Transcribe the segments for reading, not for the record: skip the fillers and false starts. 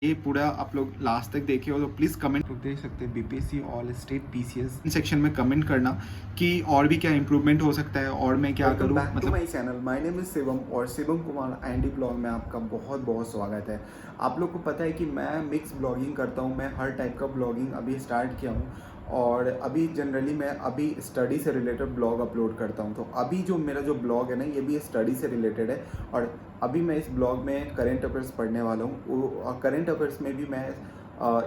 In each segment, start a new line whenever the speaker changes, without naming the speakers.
ये पूरा आप लोग लास्ट तक देखे हो तो प्लीज़ कमेंट देख सकते हैं BPSC all state PCS section में कमेंट करना कि और भी क्या इंप्रूवमेंट हो सकता है और मैं क्या करूँ। मतलब my channel, my name is Shivam और शिवम कुमार एंडी ब्लॉग में आपका बहुत बहुत स्वागत है। आप लोग को पता है कि मैं मिक्स ब्लॉगिंग करता हूँ, मैं हर टाइप का ब्लॉगिंग अभी स्टार्ट किया हूँ और अभी जनरली मैं अभी स्टडी से रिलेटेड ब्लॉग अपलोड करता हूँ। तो अभी जो मेरा जो ब्लॉग है ना, ये भी स्टडी से रिलेटेड है और अभी मैं इस ब्लॉग में करेंट अफेयर्स पढ़ने वाला हूँ। करेंट अफेयर्स में भी मैं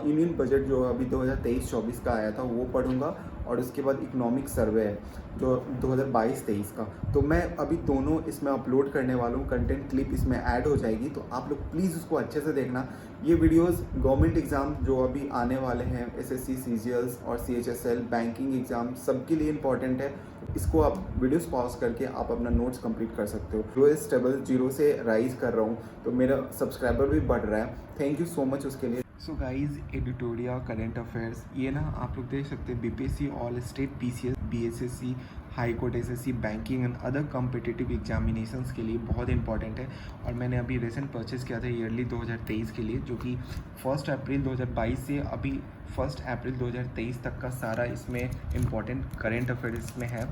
यूनियन बजट जो अभी 2023-24 का आया था वो पढ़ूंगा और उसके बाद इकोनॉमिक सर्वे है जो 2022-23 का। तो मैं अभी दोनों इसमें अपलोड करने वाला हूँ, कंटेंट क्लिप इसमें ऐड हो जाएगी, तो आप लोग प्लीज़ उसको अच्छे से देखना। ये वीडियोस गवर्नमेंट एग्ज़ाम जो अभी आने वाले हैं, एसएससी, सीजीएल्स और सीएचएसएल, बैंकिंग एग्ज़ाम सबके लिए इंपॉर्टेंट है। इसको आप वीडियोस पॉज करके आप अपना नोट्स कंप्लीट कर सकते हो। लोएस्ट टेबल 0 से राइज कर रहा हूँ, तो मेरा सब्सक्राइबर भी बढ़ रहा है। थैंक यू सो मच उसके लिए। सो गाइज, एडिटोरिया करंट अफेयर्स ये ना आप लोग देख सकते हैं BPSC all state PCS, BSSC, high court SSC, banking and other competitive examinations के लिए बहुत इंपॉर्टेंट है। और मैंने अभी रिसेंट परचेस किया था ईयरली 2023 के लिए, जो कि 1 अप्रैल 2022 से अभी 1 अप्रैल 2023 तक का सारा इसमें इम्पॉर्टेंट करेंट अफेयर्स में है।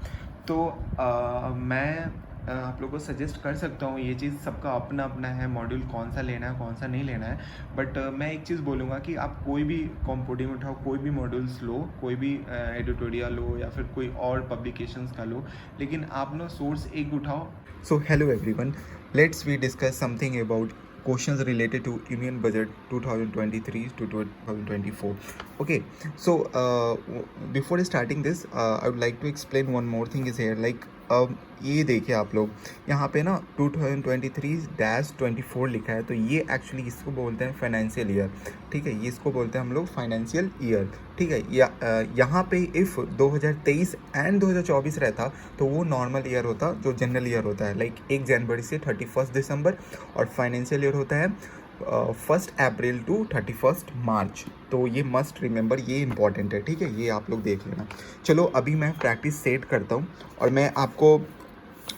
तो मैं आप लोगों को सजेस्ट कर सकता हूँ, ये चीज़ सबका अपना अपना है, मॉड्यूल कौन सा लेना है कौन सा नहीं लेना है। बट मैं एक चीज़ बोलूँगा कि आप कोई भी कॉम्पोडिंग उठाओ, कोई भी मॉड्यूल्स लो, कोई भी एडिटोरियल लो या फिर कोई और पब्लिकेशंस का लो, लेकिन आप ना सोर्स एक उठाओ। So hello everyone, let's we discuss something about questions related to Union Budget 2023 to 2024. Okay, so before starting this, I would like to explain one more thing is here. Like ये देखिए आप लोग यहाँ पे ना 2023-24 लिखा है, तो ये एक्चुअली इसको बोलते हैं फाइनेंशियल ईयर। ठीक है, ये इसको बोलते हैं हम लोग फाइनेंशियल ईयर। ठीक है, यहाँ पे इफ़ 2023 एंड 2024 रहता तो वो नॉर्मल ईयर होता, जो जनरल ईयर होता है, लाइक 1 जनवरी से 31 दिसंबर, और फाइनेंशियल ईयर होता है 1 अप्रैल टू 31 मार्च। तो ये मस्ट रिमेंबर, ये इंपॉर्टेंट है। ठीक है, ये आप लोग देख लेना। चलो अभी मैं प्रैक्टिस सेट करता हूँ और मैं आपको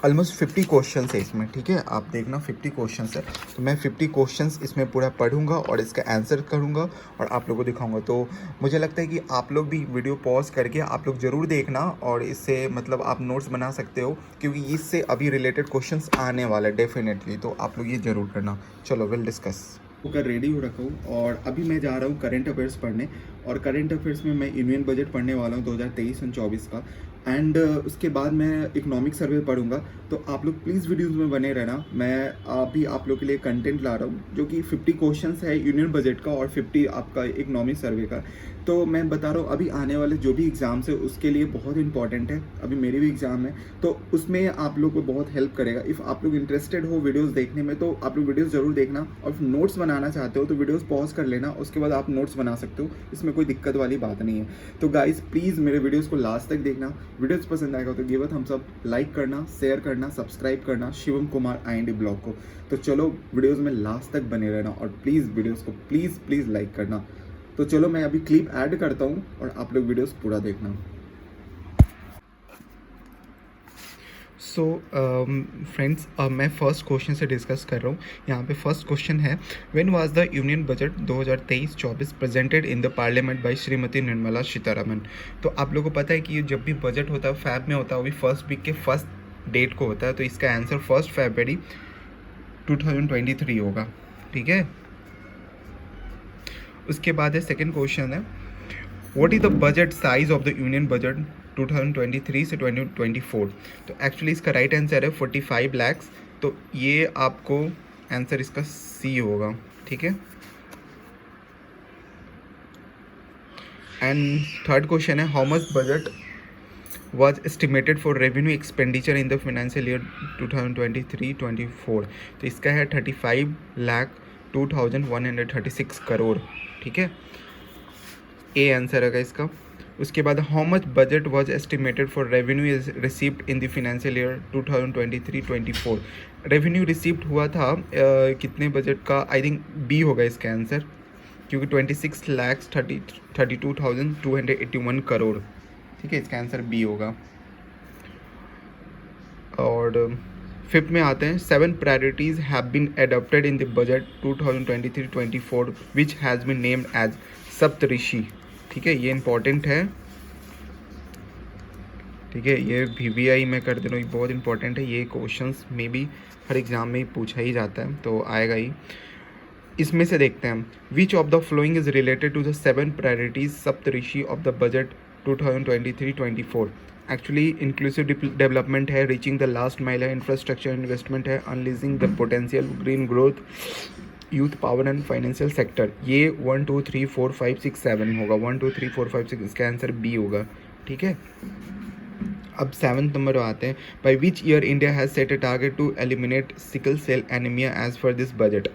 ऑलमोस्ट 50 क्वेश्चन है इसमें। ठीक है, आप देखना 50 क्वेश्चन है, तो मैं 50 क्वेश्चन इसमें पूरा पढ़ूंगा और इसका आंसर करूंगा और आप लोगों को दिखाऊंगा। तो मुझे लगता है कि आप लोग भी वीडियो पॉज करके आप लोग ज़रूर देखना और इससे मतलब आप नोट्स बना सकते हो, क्योंकि इससे अभी रिलेटेड क्वेश्चंस आने वाला है डेफिनेटली। तो आप लोग ये ज़रूर करना। चलो विल डिस्कस। होकर रेडी हो रखा हूँ और अभी मैं जा रहा हूँ करंट अफेयर्स पढ़ने, और करंट अफेयर्स में मैं यूनियन बजट पढ़ने वाला हूँ 2023 और 24 का, एंड उसके बाद मैं इकोनॉमिक सर्वे पढ़ूंगा। तो आप लोग प्लीज़ वीडियोस में बने रहना। मैं अभी आप लोग के लिए कंटेंट ला रहा हूँ जो कि 50 क्वेश्चंस है यूनियन बजट का और 50 आपका इकोनॉमिक सर्वे का। तो मैं बता रहा हूँ अभी आने वाले जो भी एग्ज़ाम्स है उसके लिए बहुत इंपॉर्टेंट है। अभी मेरी भी एग्ज़ाम है, तो उसमें आप लोग को बहुत हेल्प करेगा। इफ़ आप लोग इंटरेस्टेड हो वीडियोस देखने में तो आप लोग वीडियोस ज़रूर देखना, और नोट्स बनाना चाहते हो तो वीडियोस पॉज कर लेना, उसके बाद आप नोट्स बना सकते हो, इसमें कोई दिक्कत वाली बात नहीं है। तो गाइज प्लीज़ मेरे वीडियोज़ को लास्ट तक देखना। वीडियोज़ पसंद आएगा तो give a thumbs up, like करना, शेयर करना, सब्सक्राइब करना शिवम कुमार IND ब्लॉग को। तो चलो वीडियोज़ में लास्ट तक बने रहना और प्लीज़ वीडियोज़ को प्लीज़ लाइक करना। तो चलो मैं अभी क्लिप ऐड करता हूँ और आप लोग वीडियोस पूरा देखना। सो फ्रेंड्स, मैं फर्स्ट क्वेश्चन से डिस्कस कर रहा हूँ। यहाँ पे फर्स्ट क्वेश्चन है, when was the union budget 2023-24 presented in the parliament by Shrimati Nirmala Sitharaman. तो आप लोगों को पता है कि जब भी बजट होता है फैब में होता है, वो भी फर्स्ट वीक के फर्स्ट डेट को होता है। तो इसका आंसर 1 फरवरी 2023 होगा। ठीक है, उसके बाद है सेकेंड क्वेश्चन है, what is the budget size of the union budget 2023 से 2024। तो एक्चुअली इसका राइट आंसर है 45 lakhs। तो ये आपको आंसर इसका सी होगा। ठीक है, एंड थर्ड क्वेश्चन है, how much budget was estimated for revenue expenditure in the financial year 2023-24। तो इसका है 35,02,136 करोड़। ठीक है, ए आंसर है इसका। उसके बाद how much budget was estimated for revenue is received in the financial year 2023-24। Revenue received हुआ था कितने बजट का, आई थिंक बी होगा इसका आंसर, क्योंकि 26,32,281 करोड़। ठीक है, इसका आंसर बी होगा। और फिफ्थ में आते हैं 7 priorities have been adopted in the budget 2023-24 which has been named as Saptarishi. ठीक है, ये इंपॉर्टेंट है। ठीक है, ये VVI में कर दे रहा हूँ, ये बहुत इंपॉर्टेंट है। ये क्वेश्चंस में भी हर एग्ज़ाम में पूछा ही जाता है, तो आएगा ही। इसमें से देखते हैं which of the following is related to the 7 priorities Saptarishi of the budget 2023-24। Actually inclusive development है, रीचिंग द लास्ट माइल है, इंफ्रास्ट्रक्चर इन्वेस्टमेंट है, unleashing the potential, green growth, youth power and financial sector. ये 1 2 3 4 5 6 7 होगा। 1 2 3 4 5 6 इसका answer B होगा। ठीक है, अब 7th नंबर आते हैं। By which year India has set a target to eliminate sickle cell anaemia as for this budget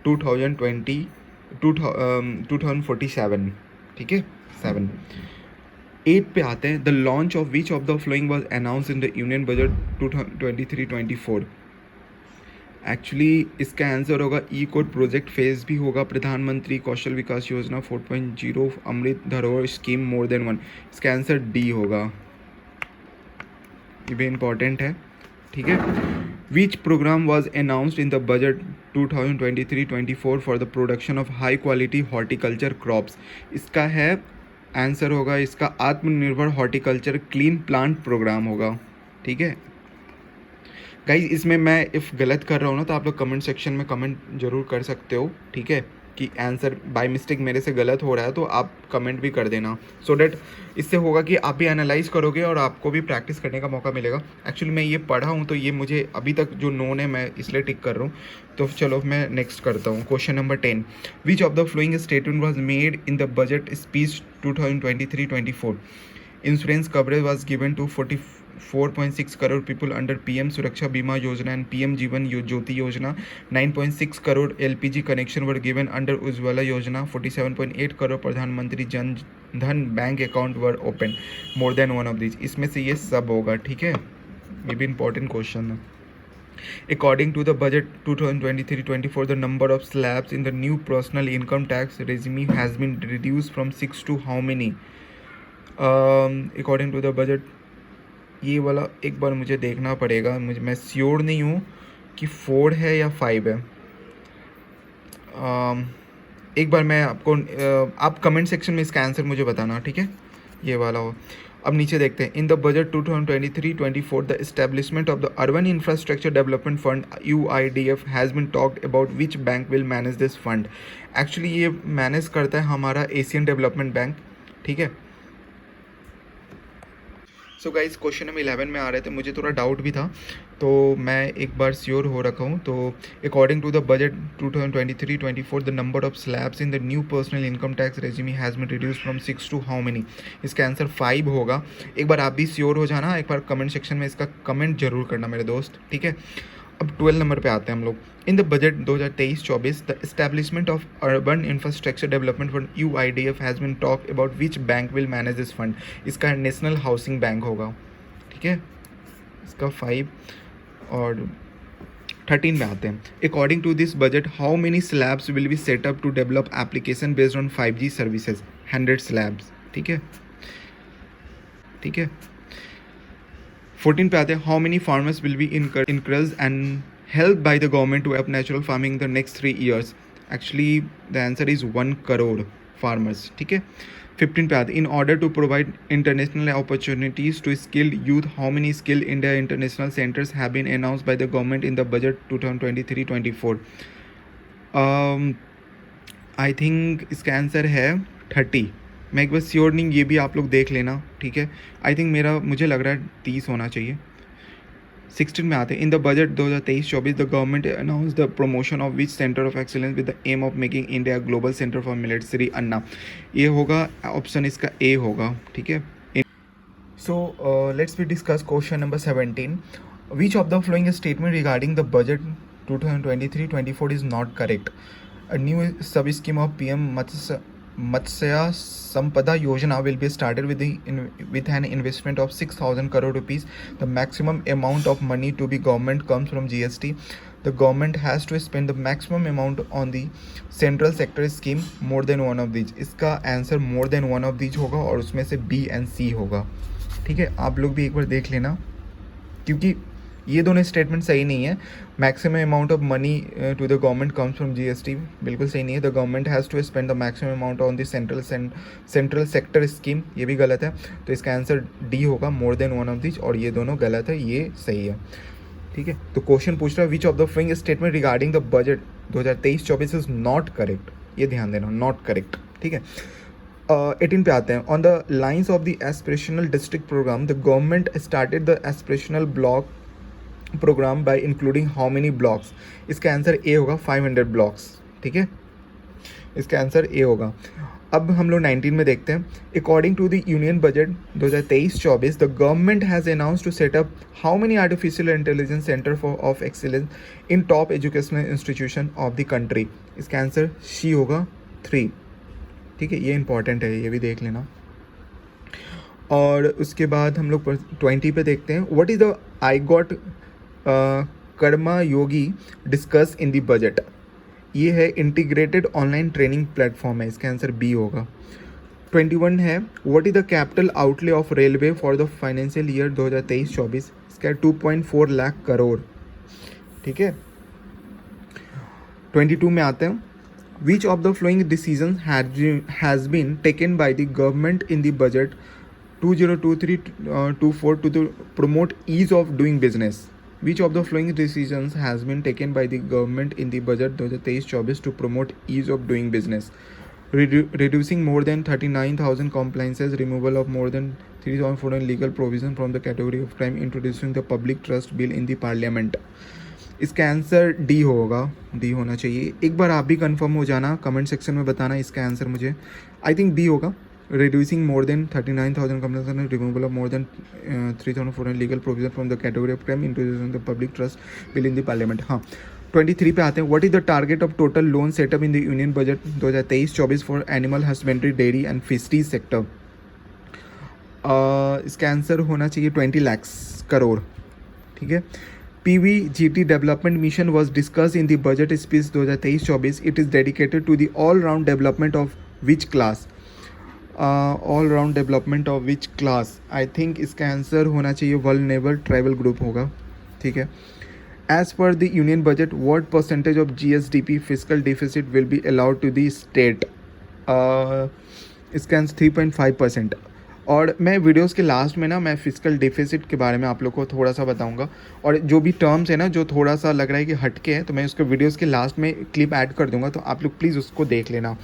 2047। ठीक है, 7। 8 पे आते हैं। The launch of which of the following was announce in the union budget 2023-24। Actually इसका answer होगा E code project phase भी होगा, प्रधानमंत्री कौशल विकास योजना 4.0, अमृत धरोहर स्कीम मोर देन 1। इसका आंसर डी होगा, ये भी इम्पॉर्टेंट है। ठीक है, विच programme was announced in the budget 2023-24 for the production of high quality horticulture crops. इसका है आंसर होगा इसका आत्मनिर्भर हॉर्टिकल्चर क्लीन प्लांट प्रोग्राम होगा। ठीक है गाइज, इसमें मैं इफ़ गलत कर रहा हूँ ना तो आप लोग कमेंट सेक्शन में कमेंट जरूर कर सकते हो। ठीक है, कि आंसर बाय मिस्टेक मेरे से गलत हो रहा है तो आप कमेंट भी कर देना, सो डैट इससे होगा कि आप भी एनालाइज करोगे और आपको भी प्रैक्टिस करने का मौका मिलेगा। एक्चुअली मैं ये पढ़ा हूँ तो ये मुझे अभी तक जो नोन है मैं इसलिए टिक कर रहा हूँ। तो चलो मैं नेक्स्ट करता हूँ। Question number 10, which of the following statement was made in the budget speech 2023-24। Insurance coverage was given to 4.6 crore people under PM Suraksha बीमा योजना एंड PM जीवन ज्योति योजना। 9.6 crore LPG connection were given under Ujjwala योजना। 47.8 करोड़ प्रधानमंत्री Jan Dhan bank account were open. More than one of this, इसमें से ये सब होगा। ठीक है, ये भी इंपॉर्टेंट क्वेश्चन है। According to the budget 2023-24, the number of slabs in the new personal income tax regime has been reduced from 6 to how many? According to the budget, ये वाला एक बार मुझे देखना पड़ेगा, मैं श्योर नहीं हूँ कि 4 है या 5 है। एक बार मैं आपको आप कमेंट सेक्शन में इसका आंसर मुझे बताना। ठीक है, ये वाला हो। अब नीचे देखते हैं। In the budget 2023-24 the establishment of the urban infrastructure development fund UIDF has been talked about which bank will manage this fund. Actually ये मैनेज करता है हमारा एशियन डेवलपमेंट बैंक। ठीक है, सो गाइस क्वेश्चन नंबर 11 में आ रहे थे, मुझे थोड़ा डाउट भी था तो मैं एक बार श्योर हो रखा हूँ। तो according to the budget 2023-24 the number of slabs in the new personal income tax regime has been reduce from 6 to how many. इसका आंसर 5 होगा। एक बार आप भी श्योर हो जाना, एक बार कमेंट सेक्शन में इसका कमेंट जरूर करना मेरे दोस्त। ठीक है, अब 12 नंबर पे आते हैं हम लोग। In the budget 2023-24 the establishment of urban infrastructure development fund UIDF has been talk about which bank will manage this fund. इसका नेशनल हाउसिंग बैंक होगा। ठीक है, इसका 5 और 13 में आते हैं। According to this budget how many slabs will be set up to develop application based on 5G services. 100 slabs. ठीक है, ठीक है। 14 पे आते हैं। How many farmers will be encouraged and help by the government to up natural farming the next 3 years। Actually the answer is 1 crore farmers. ठीक है, 15 पे आते हैं। In order to provide international opportunities to skilled youth how many skill India international centres have been announced by the government in the budget 2023-24। I think इसका answer है 30। मैं एक बार sure नहीं, ये भी आप लोग देख लेना। ठीक है, आई थिंक मुझे लग रहा है 30 होना चाहिए। 16 में आते हैं। In the budget 2023-24 the government announce the promotion of which centre of excellence with the aim of making India global centre for millet. Shri Anna, ये होगा ऑप्शन, इसका ए होगा। ठीक है, so let's be discuss question number 17। Which of the following statement regarding the budget 2023-24 is not correct. A new sub scheme of PM Matsya Sampada Yojana will be started with an investment of 6,000 crore rupees. The maximum amount of money to be government comes from GST. The government has to spend the maximum amount on the central sector scheme more than one of these. इसका answer more than one of these होगा और उसमें से B and C होगा। ठीक है, आप लोग भी एक बार देख लेना, क्योंकि ये दोनों स्टेटमेंट सही नहीं है. Maximum amount of money to the government comes from GST, बिल्कुल सही नहीं है. The government has to spend the maximum amount on the central sector scheme, ये भी गलत है. तो इसका आंसर डी होगा, more than one of this, और ये दोनों गलत है, ये सही है. ठीक है, तो क्वेश्चन पूछ रहा है विच of the following statement regarding the budget 2023-24 is not correct. ये ध्यान देना, नॉट करेक्ट. ठीक है, 18 पे आते हैं. On the lines of the aspirational district programme the government started the aspirational block programme by including how many blocks. इसका answer A होगा, 500 ब्लॉक्स. ठीक है, इसका आंसर ए होगा. अब हम लोग 19 में देखते हैं. According to the union budget 2023-24 the government has announce to set up how many artificial intelligence centre for of excellence in top educational institution of the country. इसका आंसर सी होगा, 3. ठीक है, ये इंपॉर्टेंट है, ये भी देख लेना. और उसके बाद हम लोग 20 पे देखते हैं. What is the I got Karma Yogi discuss in the budget. ये है इंटीग्रेटेड ऑनलाइन ट्रेनिंग प्लेटफॉर्म है, इसका आंसर बी होगा. 21 है. What is the capital outlay of railway for the financial year 2023-24. इसका 2.4 लाख करोड़. ठीक है, 22 में आते हैं. Which of the following decisions has been taken by the government in the budget 2023-24 to promote ease of doing business? Which of the following decisions has been taken by the government in the budget 2023-24 to promote ease of doing business? Reducing more than 39,000 compliances, removal of more than 3,400 legal provisions from the category of crime, introducing the public trust bill in the parliament. इसका answer D होगा, D होना चाहिए. एक बार आप भी confirm हो जाना, comment section में बताना इसका आंसर मुझे. आई थिंक डी होगा. Reducing more than 39,000 complaints, removal of more than 3,400 legal provision from the category of crime, introducing the public trust bill in the parliament. हाँ, 23 पे आते हैं. What is the target of total loan setup in the union budget 2023-24 for animal husbandry, dairy and fisheries sector. इसका answer होना चाहिए 20 लाख करोड़. ठीक है. PVGT development mission was discussed in the budget speech 2023-24. It is dedicated to the all-round development of which class? All-round development of which class? I think इसका answer होना चाहिए vulnerable tribal group होगा. ठीक है. As per the union budget, what percentage of GSDP fiscal deficit will be allowed to the state? इसका answer 3.5%. और मैं videos के लास्ट में ना मैं फिजिकल डिफिसिट के बारे में आप लोग को थोड़ा सा बताऊंगा. और जो भी टर्म्स है ना जो थोड़ा सा लग रहा है कि हटके हैं, तो मैं उसके वीडियोस के लास्ट में क्लिप ऐड कर दूंगा, तो आप लोग प्लीज़ उसको देख लेना.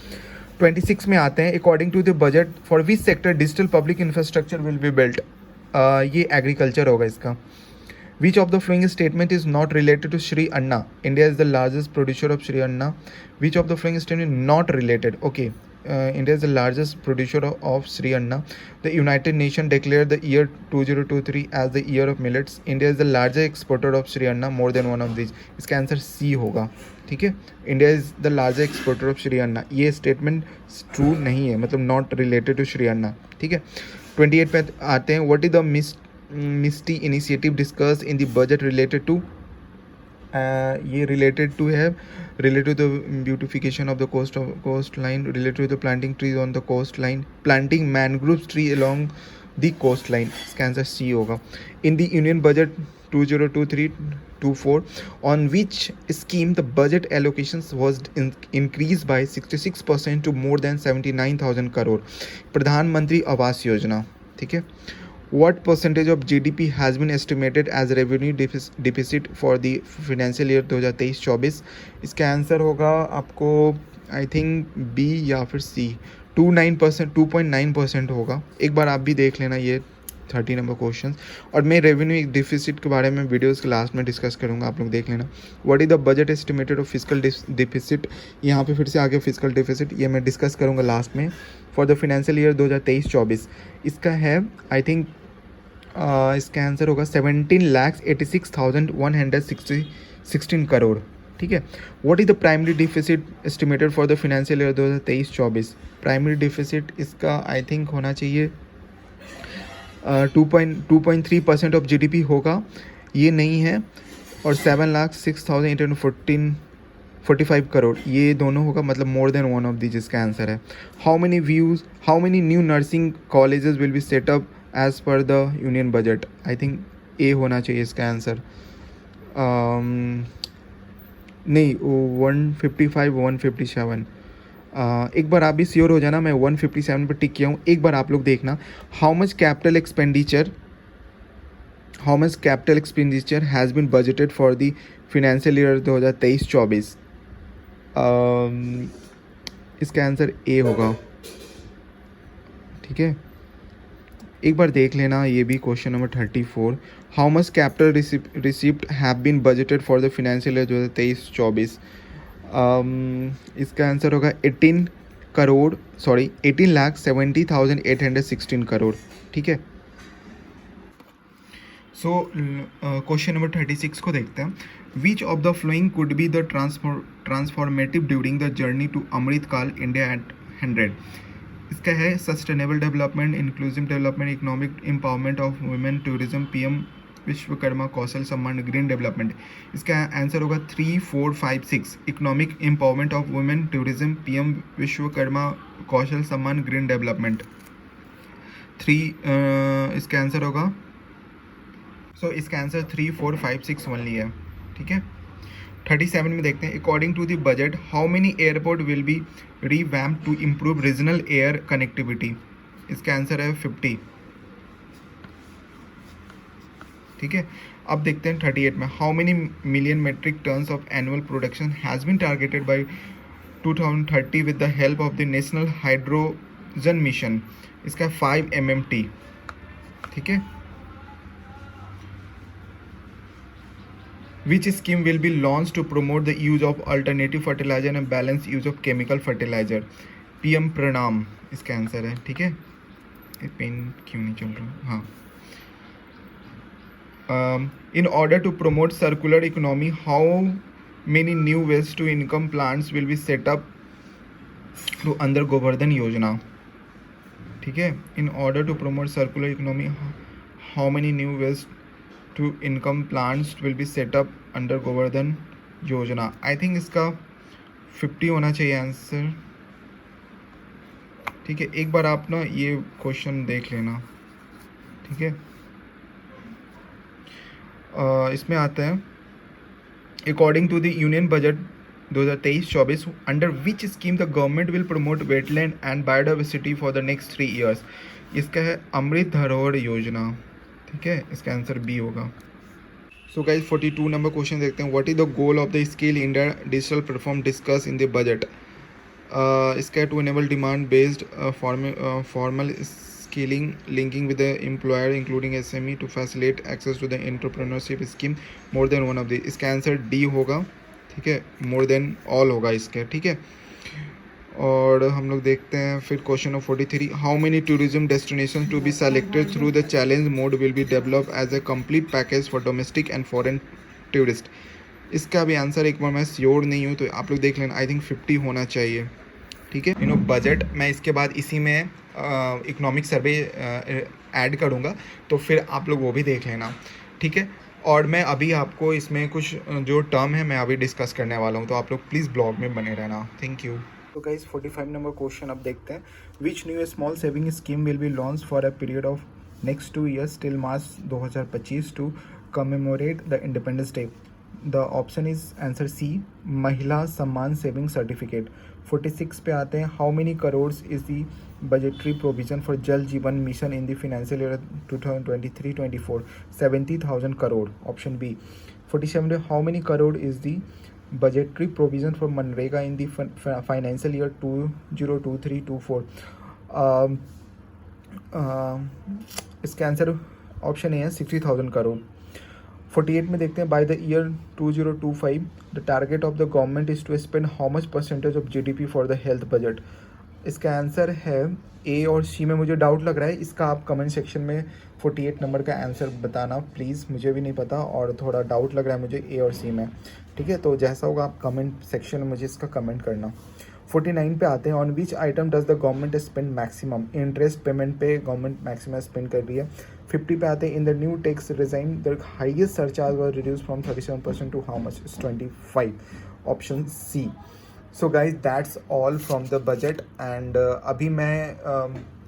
26 में आते हैं. According to the budget for which sector digital public infrastructure will be built. ये एग्रीकल्चर होगा इसका. Which of the following statement is not related to Shri Anna. India is the largest producer of Shri Anna. Which of the following statement not related. Okay, India is the largest producer of Sri Anna. The United Nations declared the year 2023 as the year of millets. India is the largest exporter of Sri Anna, more than one of these. इसका answer C होगा. ठीक है, India is the largest exporter of Sri Anna. ये statement true नहीं है, मतलब not related to Shri अन्ना. ठीक है. 28 पे आते हैं. What is the MISTI initiative discussed in the budget related to? ये related to है related to the beautification of the coastline, related to the planting trees on the coastline, planting mangrove tree along the coastline. इसका answer C होगा. In the union budget 2023-24, on which scheme the budget allocations was increased by 66% to more than 79,000 crore. प्रधानमंत्री आवास योजना. ठीक है. What percentage of GDP has been estimated as revenue deficit for the financial year 2023-24? इसका answer होगा आपको I think B या फिर सी. 2.9% होगा. एक बार आप भी देख लेना ये 30 नंबर क्वेश्चन. और मैं रेवेन्यू डिफिसिट के बारे में वीडियोस के लास्ट में डिस्कस करूंगा, आप लोग देख लेना. What is the budget estimated of physical deficit. यहाँ पे फिर से आगे फिजिकल डिफिसिट ये मैं डिस्कस करूँगा लास्ट में. फॉर द फाइनेंशियल ईयर 2023-24 इसका है आई थिंक इसका आंसर होगा 17,86,116 करोड़. ठीक है. What is the primary deficit estimated for the financial year 2023-24. Primary deficit इसका आई थिंक होना चाहिए 2.3% ऑफ GDP होगा. ये नहीं है. और 7,06,845 करोड़ ये दोनों होगा, मतलब more than one of the, जिसका आंसर है. How many new nursing colleges will be set up as per the union budget. I think A होना चाहिए इसका आंसर. नहीं, 155, 157। एक बार आप भी श्योर हो जाना, मैं 157 पर टिक किया हूँ, एक बार आप लोग देखना। How much capital expenditure has been budgeted for the financial year 2023-24। इसका आंसर ए होगा, ठीक है। एक बार देख लेना, ये भी question number 34। How much capital receipt have been budgeted for the financial year 2023-24। इसका आंसर होगा 18,70,816 करोड़, ठीक है। सो क्वेश्चन नंबर 36 को देखते हैं। Which of the following could be the transformative during the journey to Amrit Kaal India at 100। इसका है sustainable development, inclusive development, economic empowerment of women, tourism, PM Vishwakarma Kaushal Samman, green development. इसका आंसर होगा 3, 4, 5, 6। Economic empowerment of women, tourism, PM Vishwakarma Kaushal Samman, green development. 3 इसका answer होगा। सो इसका answer 3, 4, 5, 6 only है, ठीक है। 37 में देखते हैं। According to the budget how many airport will be revamp to improve regional air connectivity. इसका आंसर है 50, ठीक है। अब देखते हैं 38 में। How many million metric tons of annual production has been targeted by 2030 with the help of the national hydrogen mission. इसका 5 MMT, ठीक है। Which scheme will be launched to promote the use of alternative fertilizer and balanced use of chemical fertilizer? PM प्रणाम इसका answer है, ठीक है। ये pen क्यों नहीं चल रहा? हाँ। In order to promote circular economy, how many new waste to income plants will be set up through under Govardhan योजना, ठीक है। In order to promote circular economy, how many new waste to income plants will be set up under Govardhan योजना। आई think इसका 50 होना चाहिए answer, ठीक है। एक बार आप ना ये क्वेश्चन देख लेना, ठीक है। इसमें आता है according to the union budget 2023-24 under which scheme the government will promote wetland and biodiversity for the next 3 years. इसका है अमृत धरोहर योजना, ठीक है। इसका आंसर बी होगा। सो गाइस 42 नंबर क्वेश्चन देखते हैं। What is the goal of the skill India digital platform discuss in the budget. इसका to enable demand based formal skilling linking with the employer including SME to facilitate access to the entrepreneurship scheme more than one of the. इसका answer D होगा, ठीक है। More than all होगा इसके, ठीक है। और हम लोग देखते हैं फिर question of 43। How many tourism destination to be selected through the challenge mode will be develop as a complete package for domestic and foreign tourist. इसका भी आंसर एक बार मैं श्योर नहीं हूँ, तो आप लोग देख लेना। आई थिंक 50 होना चाहिए, ठीक है। बजट मैं इसके बाद इसी में इकोनॉमिक सर्वे ऐड करूँगा, तो फिर आप लोग वो भी देख लेना, ठीक है। और मैं अभी आपको इसमें कुछ जो टर्म है मैं अभी डिस्कस करने वाला हूँ, तो आप लोग प्लीज़ ब्लॉग में बने रहना। Thank you. तो गाइस 45 नंबर क्वेश्चन अब देखते हैं। Which new small saving scheme will be launch for a period of next 2 years till March 2025 to commemorate the independence day. The option is answer C, Mahila Samman saving certificate. 46 पे आते हैं। How many crore is the budgetary provision for Jal Jeevan mission in the financial year 2023-24। 70,000 crore, option B. 47 how many crore is the budgetary provision for Manrega in the financial year 2023-24। इसका answer option A है 60,000 करोड़। 48 में देखते हैं। By the year 2025 the target of the government is to spend how much percentage of GDP for the health budget. इसका answer है A और सी में मुझे डाउट लग रहा है। इसका आप कमेंट सेक्शन में 48 नंबर का आंसर बताना प्लीज़, मुझे भी नहीं पता और थोड़ा डाउट लग रहा है मुझे ए और सी में, ठीक है। तो जैसा होगा आप कमेंट सेक्शन में मुझे इसका कमेंट करना। 49 पे आते हैं। On which item does the government spend maximum. Interest payment पे गवर्नमेंट मैक्सिमम स्पेंड कर रही है। 50 पे आते हैं। In the new tax regime the highest surcharge was reduce from 37% to how much, 25, option C. So guys that's all from the budget and अभी मैं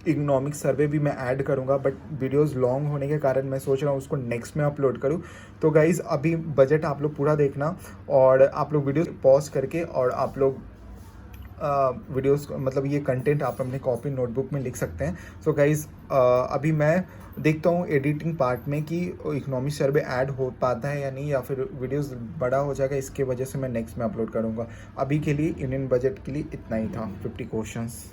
economic survey भी मैं ऐड करूँगा, बट वीडियोस लॉन्ग होने के कारण मैं सोच रहा हूँ उसको नेक्स्ट में अपलोड करूँ। तो गाइज़ अभी बजट आप लोग पूरा देखना और आप लोग वीडियो पॉज करके और आप लोग वीडियोस मतलब ये कंटेंट आप अपने कॉपी नोटबुक में लिख सकते हैं। सो गाइज़ अभी मैं देखता हूँ एडिटिंग पार्ट में कि इकोनॉमिक सर्वे ऐड हो पाता है या नहीं, या फिर वीडियोस बड़ा हो जाएगा, इसके वजह से मैं नेक्स्ट में अपलोड करूँगा। अभी के लिए इंडियन बजट के लिए इतना ही था, 50 क्वेश्चंस।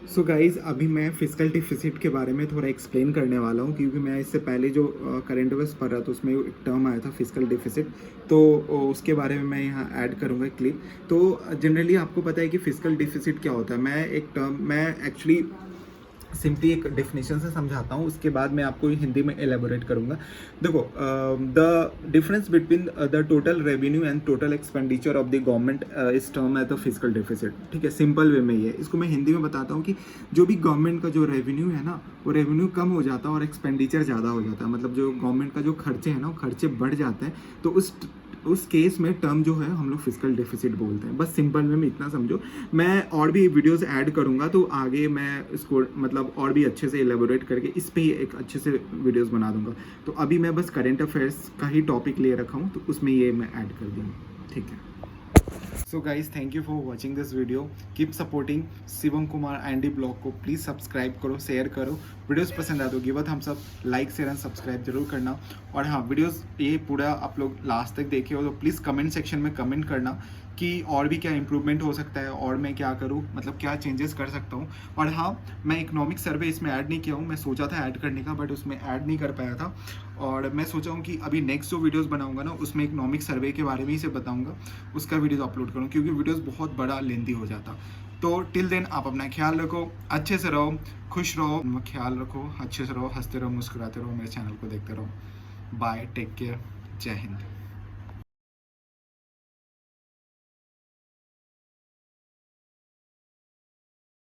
सो गाइज़ अभी मैं फिस्कल डिफिसिट के बारे में थोड़ा एक्सप्लेन करने वाला हूँ, क्योंकि मैं इससे पहले जो करंट अफेयर्स पढ़ रहा था उसमें एक टर्म आया था फिस्कल डिफिसिट, तो उसके बारे में मैं यहाँ ऐड करूँगा क्लिप। तो जनरली आपको पता है कि फिस्कल डिफिसिट क्या होता है। मैं एक्चुअली सिंपली एक डेफिनेशन से समझाता हूँ, उसके बाद मैं आपको हिंदी में एलेबोरेट करूँगा। देखो, the difference between the total revenue and total expenditure of the government is term as the fiscal deficit. ठीक है, सिंपल वे में ये इसको मैं हिंदी में बताता हूँ कि जो भी गवर्नमेंट का जो रेवेन्यू है ना, वो रेवेन्यू कम हो जाता है और एक्सपेंडिचर ज़्यादा हो जाता है। मतलब जो गवर्नमेंट का जो खर्चे है ना, वो खर्चे बढ़ जाते हैं, तो उस केस में टर्म जो है हम लोग फिस्कल डेफिसिट बोलते हैं। बस सिंपल में इतना समझो। मैं और भी वीडियोस ऐड करूंगा, तो आगे मैं इसको मतलब और भी अच्छे से एलेबोरेट करके इस पे ही एक अच्छे से वीडियोस बना दूंगा। तो अभी मैं बस करंट अफेयर्स का ही टॉपिक ले रखा हूँ, तो उसमें ये मैं ऐड कर दूँगा। ठीक है। So guys thank you for watching this video. Keep supporting Shivam Kumar Andy blog को। प्लीज़ सब्सक्राइब करो, शेयर करो। वीडियोस पसंद आए तो give a thumbs up, like share and subscribe जरूर करना। और हाँ, वीडियोस ये पूरा आप लोग लास्ट तक देखे हो तो प्लीज़ कमेंट सेक्शन में कमेंट करना कि और भी क्या इंप्रूवमेंट हो सकता है और मैं क्या करूँ, मतलब क्या चेंजेस कर सकता हूँ। और हाँ, मैं इकोनॉमिक सर्वे इसमें ऐड नहीं किया हूँ। मैं सोचा था ऐड करने का, बट उसमें ऐड नहीं कर पाया था। और मैं सोचा हूँ कि अभी नेक्स्ट जो वीडियोस बनाऊंगा ना, उसमें इकोनॉमिक सर्वे के बारे में ही से बताऊंगा, उसका वीडियोस अपलोड करूँ, क्योंकि वीडियोस बहुत बड़ा लेंथी हो जाता। तो टिल देन आप अपना ख्याल रखो, अच्छे से रहो, खुश रहो, ख्याल रखो, अच्छे से रहो, हंसते रहो, मुस्कुराते रहो, मेरे चैनल को देखते रहो। बाय, टेक केयर, जय हिंद।